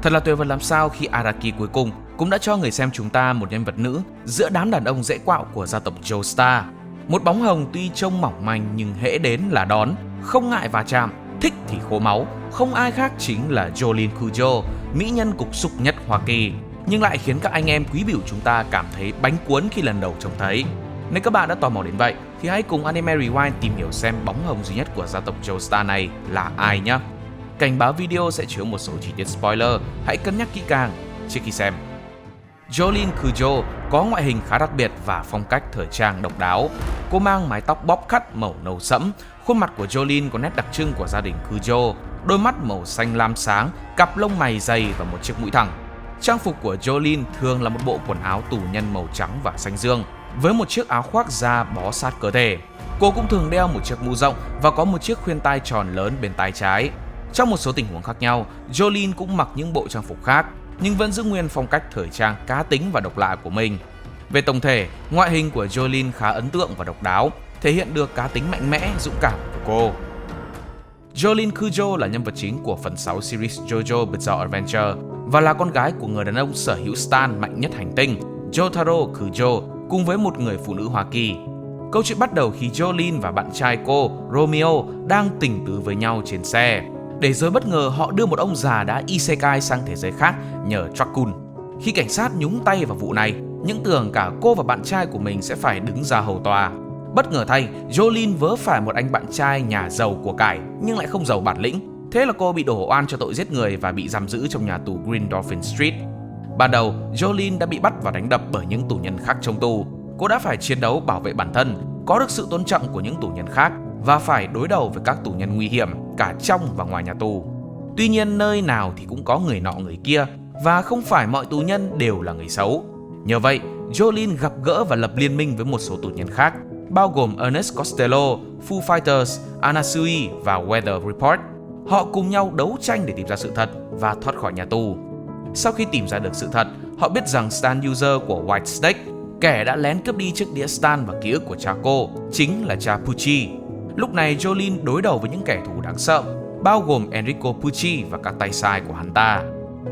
Thật là tuyệt vời làm sao khi Araki cuối cùng cũng đã cho người xem chúng ta một nhân vật nữ giữa đám đàn ông dễ quạo của gia tộc Joestar. Một bóng hồng tuy trông mỏng manh nhưng hễ đến là đón, không ngại va chạm, thích thì khô máu, không ai khác chính là Jolene Cujo, mỹ nhân cục sục nhất Hoa Kỳ, nhưng lại khiến các anh em quý biểu chúng ta cảm thấy bánh cuốn khi lần đầu trông thấy. Nếu các bạn đã tò mò đến vậy thì hãy cùng Anime Rewind tìm hiểu xem bóng hồng duy nhất của gia tộc Joestar này là ai nhé. Cảnh báo video sẽ chứa một số chi tiết spoiler, hãy cân nhắc kỹ càng trước khi xem. Jolene Cujo có ngoại hình khá đặc biệt và phong cách thời trang độc đáo. Cô mang mái tóc bóp cắt màu nâu sẫm, khuôn mặt của Jolene có nét đặc trưng của gia đình Cujo, đôi mắt màu xanh lam sáng, cặp lông mày dày và một chiếc mũi thẳng. Trang phục của Jolene thường là một bộ quần áo tù nhân màu trắng và xanh dương, với một chiếc áo khoác da bó sát cơ thể. Cô cũng thường đeo một chiếc mũ rộng và có một chiếc khuyên tai tròn lớn bên tai trái. Trong một số tình huống khác nhau, Jolene cũng mặc những bộ trang phục khác, nhưng vẫn giữ nguyên phong cách thời trang cá tính và độc lạ của mình. Về tổng thể, ngoại hình của Jolene khá ấn tượng và độc đáo, thể hiện được cá tính mạnh mẽ, dũng cảm của cô. Jolene Cujo là nhân vật chính của phần 6 series JoJo Bizarre Adventure và là con gái của người đàn ông sở hữu stan mạnh nhất hành tinh, Jotaro Kujo, cùng với một người phụ nữ Hoa Kỳ. Câu chuyện bắt đầu khi Jolene và bạn trai cô, Romeo, đang tình tứ với nhau trên xe. Để rồi bất ngờ họ đưa một ông già đã isekai sang thế giới khác nhờ Truckun. Khi cảnh sát nhúng tay vào vụ này, những tưởng cả cô và bạn trai của mình sẽ phải đứng ra hầu tòa. Bất ngờ thay, Jolene vớ phải một anh bạn trai nhà giàu của cải nhưng lại không giàu bản lĩnh. Thế là cô bị đổ oan cho tội giết người và bị giam giữ trong nhà tù Green Dolphin Street. Ban đầu, Jolene đã bị bắt và đánh đập bởi những tù nhân khác trong tù. Cô đã phải chiến đấu bảo vệ bản thân, có được sự tôn trọng của những tù nhân khác và phải đối đầu với các tù nhân nguy hiểm cả trong và ngoài nhà tù. Tuy nhiên nơi nào thì cũng có người nọ người kia và không phải mọi tù nhân đều là người xấu. Nhờ vậy, Jolene gặp gỡ và lập liên minh với một số tù nhân khác, bao gồm Ernest Costello, Foo Fighters, Anasui và Weather Report. Họ cùng nhau đấu tranh để tìm ra sự thật và thoát khỏi nhà tù. Sau khi tìm ra được sự thật, họ biết rằng stan user của White Snake, kẻ đã lén cướp đi chiếc đĩa stan và ký ức của cha cô, chính là cha Pucci. Lúc này Jolene đối đầu với những kẻ thù đáng sợ, bao gồm Enrico Pucci và các tay sai của hắn ta.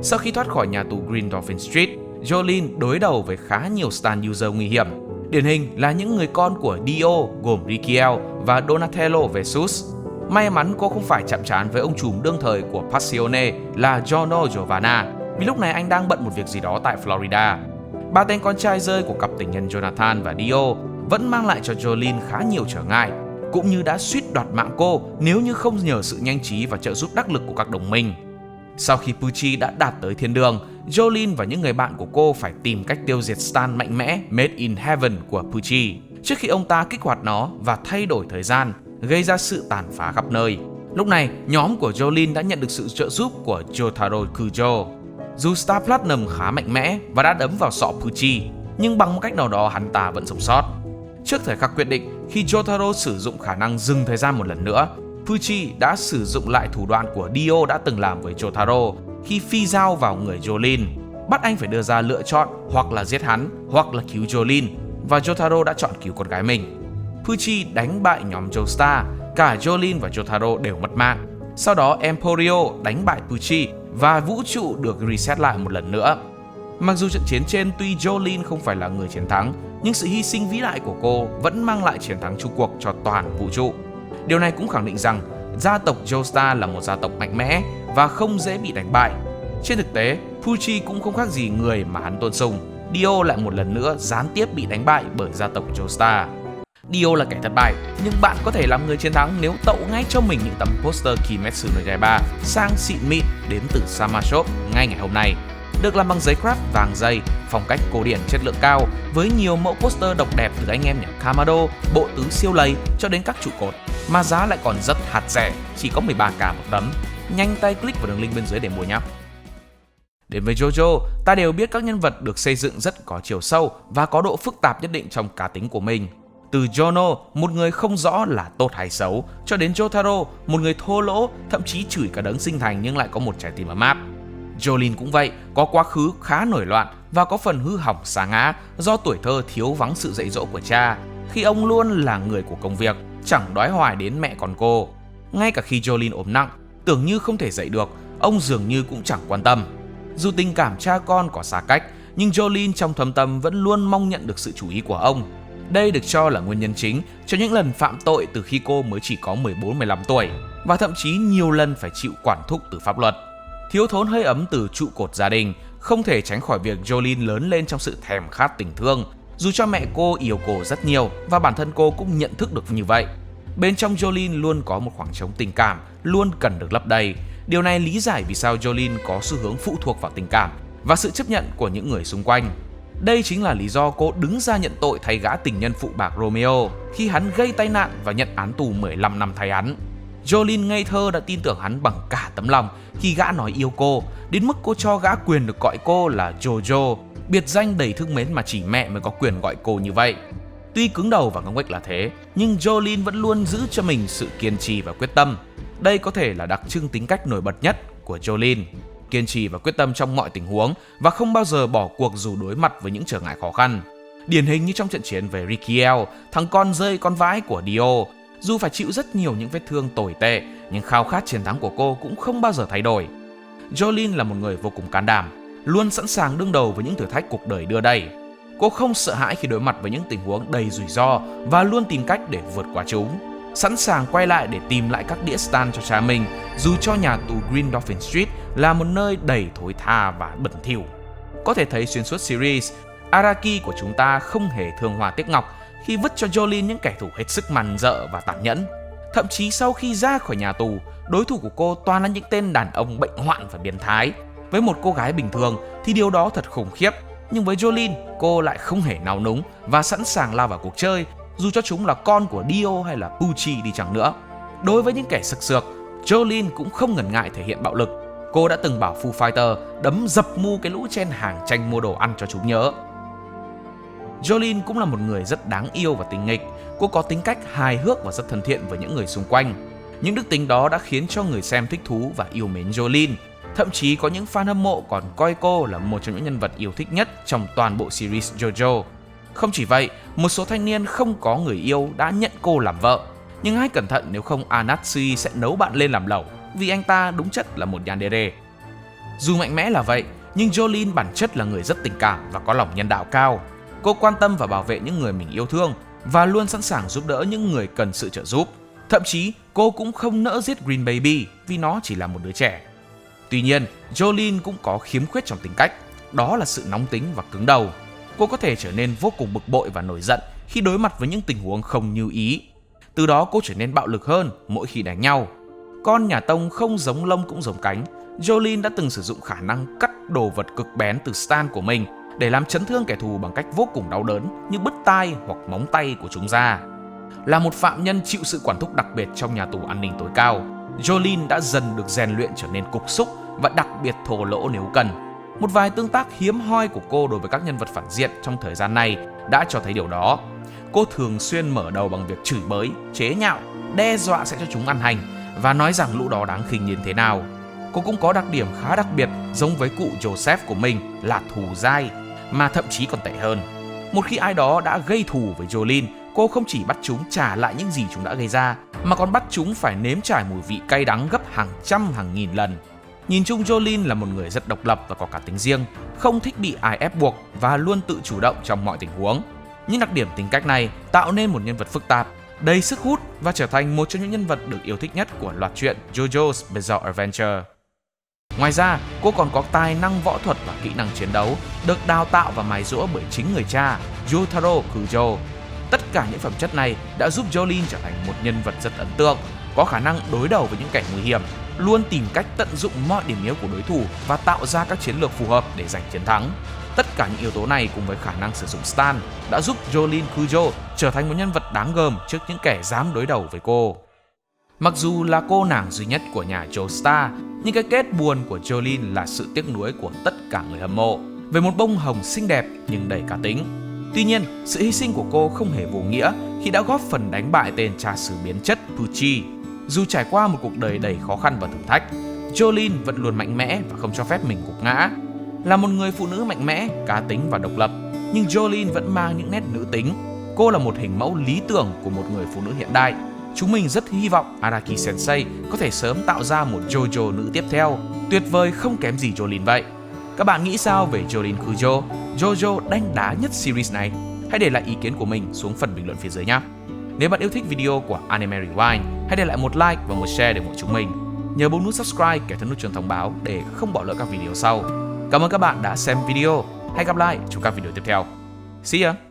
Sau khi thoát khỏi nhà tù Green Dolphin Street, Jolene đối đầu với khá nhiều stan user nguy hiểm. Điển hình là những người con của Dio gồm Rikiel và Donatello Versus. May mắn cô không phải chạm trán với ông trùm đương thời của Passione là Giorno Giovanna, vì lúc này anh đang bận một việc gì đó tại Florida. Ba tên con trai rơi của cặp tình nhân Jonathan và Dio vẫn mang lại cho Jolene khá nhiều trở ngại, cũng như đã suýt đoạt mạng cô nếu như không nhờ sự nhanh trí và trợ giúp đắc lực của các đồng minh. Sau khi Pucci đã đạt tới thiên đường, Jolene và những người bạn của cô phải tìm cách tiêu diệt stan mạnh mẽ Made in Heaven của Pucci trước khi ông ta kích hoạt nó và thay đổi thời gian, gây ra sự tàn phá khắp nơi. Lúc này, nhóm của Jolene đã nhận được sự trợ giúp của Jotaro Kujo. Dù Star Platinum khá mạnh mẽ và đã đấm vào sọ Pucci, nhưng bằng một cách nào đó hắn ta vẫn sống sót. Trước thời khắc quyết định, khi Jotaro sử dụng khả năng dừng thời gian một lần nữa, Pucci đã sử dụng lại thủ đoạn của Dio đã từng làm với Jotaro khi phi dao vào người Jolene, bắt anh phải đưa ra lựa chọn hoặc là giết hắn hoặc là cứu Jolene, và Jotaro đã chọn cứu con gái mình. Pucci đánh bại nhóm Joestar, cả Jolene và Jotaro đều mất mạng. Sau đó Emporio đánh bại Pucci và vũ trụ được reset lại một lần nữa. Mặc dù trận chiến trên tuy Jolene không phải là người chiến thắng, nhưng sự hy sinh vĩ đại của cô vẫn mang lại chiến thắng chung cuộc cho toàn vũ trụ. Điều này cũng khẳng định rằng gia tộc Joestar là một gia tộc mạnh mẽ và không dễ bị đánh bại. Trên thực tế, Pucci cũng không khác gì người mà hắn tôn sùng. Dio lại một lần nữa gián tiếp bị đánh bại bởi gia tộc Joestar. Dio là kẻ thất bại, nhưng bạn có thể làm người chiến thắng nếu tậu ngay cho mình những tấm poster Kimetsu no Yaiba sang xịn mịn đến từ Sama Shop ngay ngày hôm nay. Được làm bằng giấy craft vàng dày, phong cách cổ điển chất lượng cao với nhiều mẫu poster độc đẹp từ anh em nhà Kamado, bộ tứ siêu lầy cho đến các trụ cột, mà giá lại còn rất hạt rẻ, chỉ có 13k một tấm. Nhanh tay click vào đường link bên dưới để mua nhé. Đến với JoJo, ta đều biết các nhân vật được xây dựng rất có chiều sâu và có độ phức tạp nhất định trong cá tính của mình. Từ Jono, một người không rõ là tốt hay xấu, cho đến Jotaro, một người thô lỗ, thậm chí chửi cả đấng sinh thành nhưng lại có một trái tim ấm áp. Jolene cũng vậy, có quá khứ khá nổi loạn và có phần hư hỏng sa ngã do tuổi thơ thiếu vắng sự dạy dỗ của cha, khi ông luôn là người của công việc, chẳng đoái hoài đến mẹ con cô. Ngay cả khi Jolene ốm nặng, tưởng như không thể dậy được, ông dường như cũng chẳng quan tâm. Dù tình cảm cha con có xa cách, nhưng Jolene trong thâm tâm vẫn luôn mong nhận được sự chú ý của ông. Đây được cho là nguyên nhân chính cho những lần phạm tội từ khi cô mới chỉ có 14-15 tuổi, và thậm chí nhiều lần phải chịu quản thúc từ pháp luật. Thiếu thốn hơi ấm từ trụ cột gia đình không thể tránh khỏi việc Jolene lớn lên trong sự thèm khát tình thương, dù cho mẹ cô yêu cô rất nhiều và bản thân cô cũng nhận thức được như vậy. Bên trong Jolene luôn có một khoảng trống tình cảm luôn cần được lấp đầy. Điều này lý giải vì sao Jolene có xu hướng phụ thuộc vào tình cảm và sự chấp nhận của những người xung quanh. Đây chính là lý do cô đứng ra nhận tội thay gã tình nhân phụ bạc Romeo khi hắn gây tai nạn và nhận án tù 15 năm thay hắn. Jolene ngây thơ đã tin tưởng hắn bằng cả tấm lòng khi gã nói yêu cô, đến mức cô cho gã quyền được gọi cô là Jojo, biệt danh đầy thương mến mà chỉ mẹ mới có quyền gọi cô như vậy. Tuy cứng đầu và ngông nghếch là thế, nhưng Jolene vẫn luôn giữ cho mình sự kiên trì và quyết tâm. Đây có thể là đặc trưng tính cách nổi bật nhất của Jolene. Kiên trì và quyết tâm trong mọi tình huống và không bao giờ bỏ cuộc dù đối mặt với những trở ngại khó khăn. Điển hình như trong trận chiến về Rikiel, thằng con rơi con vãi của Dio. Dù phải chịu rất nhiều những vết thương tồi tệ, nhưng khao khát chiến thắng của cô cũng không bao giờ thay đổi. Jolene là một người vô cùng can đảm, luôn sẵn sàng đương đầu với những thử thách cuộc đời đưa đẩy. Cô không sợ hãi khi đối mặt với những tình huống đầy rủi ro và luôn tìm cách để vượt qua chúng. Sẵn sàng quay lại để tìm lại các đĩa stan cho cha mình, dù cho nhà tù Green Dolphin Street là một nơi đầy thối tha và bẩn thỉu. Có thể thấy xuyên suốt series, Araki của chúng ta không hề thương hoa tiếc ngọc khi vứt cho Jolene những kẻ thù hết sức man dợ và tàn nhẫn. Thậm chí sau khi ra khỏi nhà tù, đối thủ của cô toàn là những tên đàn ông bệnh hoạn và biến thái. Với một cô gái bình thường thì điều đó thật khủng khiếp, nhưng với Jolene, cô lại không hề nao núng và sẵn sàng lao vào cuộc chơi, dù cho chúng là con của Dio hay là Pucci đi chăng nữa. Đối với những kẻ sực sược, Jolene cũng không ngần ngại thể hiện bạo lực. Cô đã từng bảo Foo Fighter đấm dập mu cái lũ chen hàng tranh mua đồ ăn cho chúng nhớ. Jolene cũng là một người rất đáng yêu và tinh nghịch. Cô có tính cách hài hước và rất thân thiện với những người xung quanh. Những đức tính đó đã khiến cho người xem thích thú và yêu mến Jolene. Thậm chí có những fan hâm mộ còn coi cô là một trong những nhân vật yêu thích nhất trong toàn bộ series JoJo. Không chỉ vậy, một số thanh niên không có người yêu đã nhận cô làm vợ. Nhưng hãy cẩn thận nếu không Anatsui sẽ nấu bạn lên làm lẩu, vì anh ta đúng chất là một yandere. Dù mạnh mẽ là vậy, nhưng Jolene bản chất là người rất tình cảm và có lòng nhân đạo cao. Cô quan tâm và bảo vệ những người mình yêu thương và luôn sẵn sàng giúp đỡ những người cần sự trợ giúp. Thậm chí, cô cũng không nỡ giết Green Baby vì nó chỉ là một đứa trẻ. Tuy nhiên, Jolene cũng có khiếm khuyết trong tính cách, đó là sự nóng tính và cứng đầu. Cô có thể trở nên vô cùng bực bội và nổi giận khi đối mặt với những tình huống không như ý. Từ đó cô trở nên bạo lực hơn mỗi khi đánh nhau. Con nhà Tông không giống lông cũng giống cánh. Jolene đã từng sử dụng khả năng cắt đồ vật cực bén từ stan của mình để làm chấn thương kẻ thù bằng cách vô cùng đau đớn như bứt tai hoặc móng tay của chúng ra. Là một phạm nhân chịu sự quản thúc đặc biệt trong nhà tù an ninh tối cao, Jolene đã dần được rèn luyện trở nên cục súc và đặc biệt thô lỗ nếu cần. Một vài tương tác hiếm hoi của cô đối với các nhân vật phản diện trong thời gian này đã cho thấy điều đó. Cô thường xuyên mở đầu bằng việc chửi bới, chế nhạo, đe dọa sẽ cho chúng ăn hành và nói rằng lũ đó đáng khinh như thế nào. Cô cũng có đặc điểm khá đặc biệt giống với cụ Joseph của mình là thù dai, mà thậm chí còn tệ hơn. Một khi ai đó đã gây thù với Jolene, cô không chỉ bắt chúng trả lại những gì chúng đã gây ra, mà còn bắt chúng phải nếm trải mùi vị cay đắng gấp hàng trăm hàng nghìn lần. Nhìn chung Jolene là một người rất độc lập và có cá tính riêng, không thích bị ai ép buộc và luôn tự chủ động trong mọi tình huống. Những đặc điểm tính cách này tạo nên một nhân vật phức tạp, đầy sức hút và trở thành một trong những nhân vật được yêu thích nhất của loạt truyện JoJo's Bizarre Adventure. Ngoài ra, cô còn có tài năng võ thuật và kỹ năng chiến đấu, được đào tạo và mài dũa bởi chính người cha, Yutaro Kujo. Tất cả những phẩm chất này đã giúp Jolene trở thành một nhân vật rất ấn tượng, có khả năng đối đầu với những kẻ nguy hiểm, luôn tìm cách tận dụng mọi điểm yếu của đối thủ và tạo ra các chiến lược phù hợp để giành chiến thắng. Tất cả những yếu tố này cùng với khả năng sử dụng stan đã giúp Jolene Kujo trở thành một nhân vật đáng gờm trước những kẻ dám đối đầu với cô. Mặc dù là cô nàng duy nhất của nhà Joestar, nhưng cái kết buồn của Jolene là sự tiếc nuối của tất cả người hâm mộ về một bông hồng xinh đẹp nhưng đầy cá tính. Tuy nhiên, sự hy sinh của cô không hề vô nghĩa khi đã góp phần đánh bại tên cha xứ biến chất Pucci. Dù trải qua một cuộc đời đầy khó khăn và thử thách, Jolene vẫn luôn mạnh mẽ và không cho phép mình gục ngã. Là một người phụ nữ mạnh mẽ, cá tính và độc lập, nhưng Jolene vẫn mang những nét nữ tính. Cô là một hình mẫu lý tưởng của một người phụ nữ hiện đại. Chúng mình rất hy vọng Araki Sensei có thể sớm tạo ra một JoJo nữ tiếp theo, tuyệt vời không kém gì Jolene vậy. Các bạn nghĩ sao về Jorin Kujo, JoJo đanh đá nhất series này? Hãy để lại ý kiến của mình xuống phần bình luận phía dưới nhé. Nếu bạn yêu thích video của Anime Rewind, hãy để lại một like và một share để ủng hộ chúng mình. Nhớ bấm nút subscribe kèm theo nút chuông thông báo để không bỏ lỡ các video sau. Cảm ơn các bạn đã xem video. Hẹn gặp lại trong các video tiếp theo. See ya!